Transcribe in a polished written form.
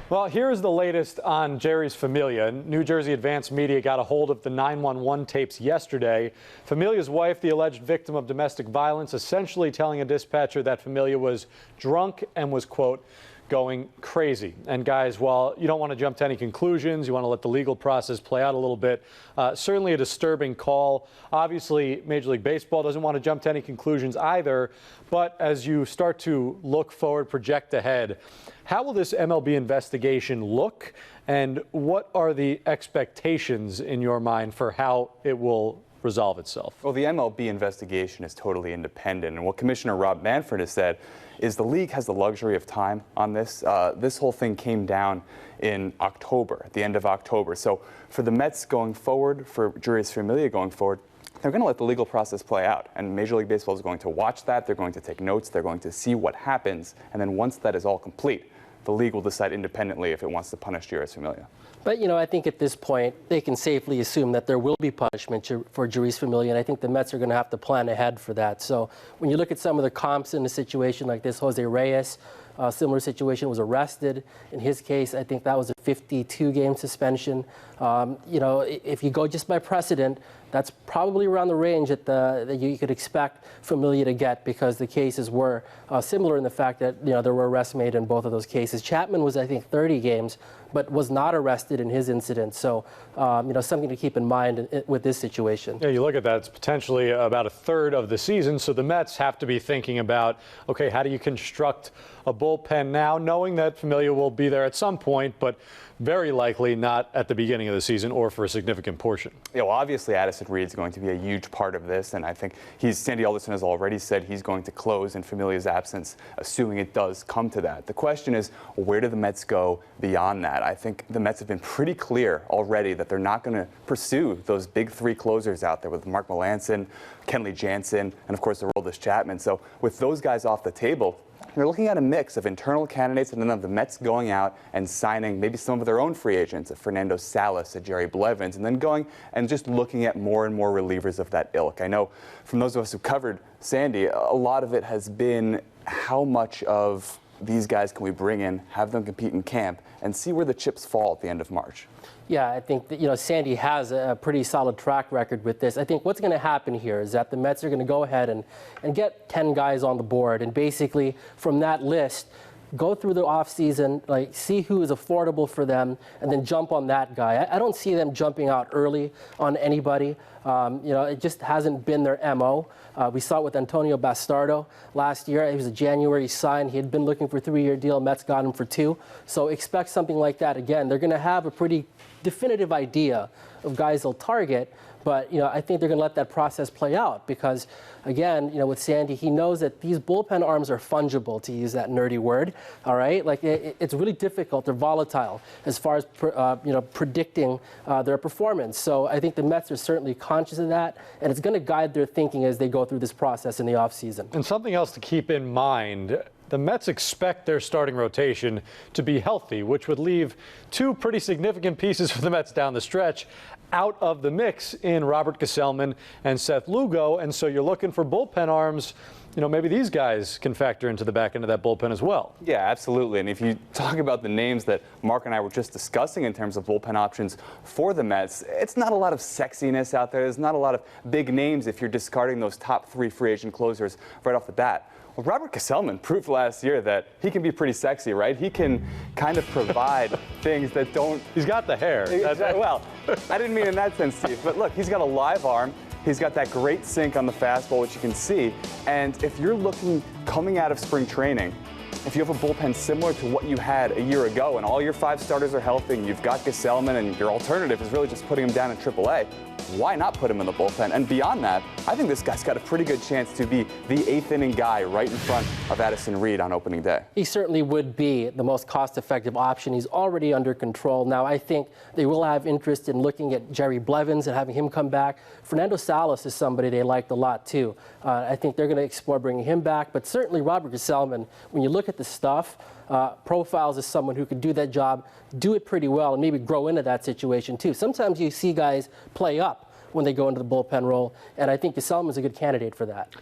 Well, here's the latest on Jeurys Familia. New Jersey Advanced Media got a hold of the 911 tapes yesterday. Familia's wife, the alleged victim of domestic violence, essentially telling a dispatcher that Familia was drunk and was, quote, going crazy. And guys, while you don't want to jump to any conclusions, you want to let the legal process play out a little bit, certainly a disturbing call. Obviously, Major League Baseball doesn't want to jump to any conclusions either. But as you start to look forward, project ahead, how will this MLB investigation look? And what are the expectations in your mind for how it will resolve itself? Well, the MLB investigation is totally independent. And what Commissioner Rob Manfred has said is the league has the luxury of time on this. This whole thing came down in October, at the end of October. So for the Mets going forward, for Jeurys Familia going forward, they're going to let the legal process play out. And Major League Baseball is going to watch that. They're going to take notes. They're going to see what happens. And then once that is all complete, the league will decide independently if it wants to punish Jeurys Familia. But, you know, I think at this point, they can safely assume that there will be punishment for Jeurys Familia, and I think the Mets are going to have to plan ahead for that. So when you look at some of the comps in a situation like this, Jose Reyes, similar situation, was arrested. In his case, I think that was a 52-game suspension. You know, if you go just by precedent, that's probably around the range that you could expect Familia to get, because the cases were similar in the fact that, you know, there were arrests made in both of those cases. Chapman was, I think, 30 games, but was not arrested in his incident. So, you know, something to keep in mind with this situation. Yeah, you look at that, it's potentially about a third of the season. So the Mets have to be thinking about, okay, how do you construct a bullpen now, knowing that Familia will be there at some point, but very likely not at the beginning of the season or for a significant portion. Yeah, well, obviously Addison Reed's going to be a huge part of this, and I think Sandy Alderson has already said he's going to close in Familia's absence, assuming it does come to that. The question is, where do the Mets go beyond that? I think the Mets have been pretty clear already that they're not going to pursue those big three closers out there with Mark Melancon, Kenley Jansen, and of course Aroldis Chapman. So with those guys off the table, they're looking at a mix of internal candidates and then of the Mets going out and signing maybe some of their own free agents, a Fernando Salas, a Jerry Blevins, and then going and just looking at more and more relievers of that ilk. I know from those of us who covered Sandy, a lot of it has been how much of these guys can we bring in, have them compete in camp, and see where the chips fall at the end of March. Yeah, I think that, you know, Sandy has a pretty solid track record with this. I think what's going to happen here is that the Mets are going to go ahead and get 10 guys on the board, and basically from that list, go through the offseason, like see who is affordable for them, and then jump on that guy. I don't see them jumping out early on anybody. You know, it just hasn't been their MO. We saw it with Antonio Bastardo last year. He was a January sign. He had been looking for a 3-year deal. Mets got him for 2. So expect something like that again. They're going to have a pretty definitive idea of guys they'll target. But, you know, I think they're going to let that process play out because, again, you know, with Sandy, he knows that these bullpen arms are fungible, to use that nerdy word, all right? Like, it's really difficult. They're volatile as far as, you know, predicting their performance. So I think the Mets are certainly conscious of that, and it's going to guide their thinking as they go through this process in the offseason. And something else to keep in mind, the Mets expect their starting rotation to be healthy, which would leave 2 pretty significant pieces for the Mets down the stretch out of the mix in Robert Gsellman and Seth Lugo. And so you're looking for bullpen arms. You know, maybe these guys can factor into the back end of that bullpen as well. Yeah, absolutely. And if you talk about the names that Mark and I were just discussing in terms of bullpen options for the Mets, it's not a lot of sexiness out there. There's not a lot of big names if you're discarding those top 3 free agent closers right off the bat. Well, Robert Gsellman proved last year that he can be pretty sexy, right? He can kind of provide things that don't... He's got the hair. Well, I didn't mean in that sense, Steve. But look, he's got a live arm. He's got that great sink on the fastball, which you can see. And if you're looking coming out of spring training, if you have a bullpen similar to what you had a year ago and all your 5 starters are healthy and you've got Gsellman and your alternative is really just putting him down in AAA, why not put him in the bullpen? And beyond that, I think this guy's got a pretty good chance to be the 8th inning guy right in front of Addison Reed on opening day. He certainly would be the most cost-effective option. He's already under control. Now, I think they will have interest in looking at Jerry Blevins and having him come back. Fernando Salas is somebody they liked a lot, too. I think they're going to explore bringing him back. But certainly Robert Gsellman, when you look at the stuff, profiles as someone who could do that job, do it pretty well, and maybe grow into that situation, too. Sometimes you see guys play up when they go into the bullpen role, and I think Gsellman's a good candidate for that.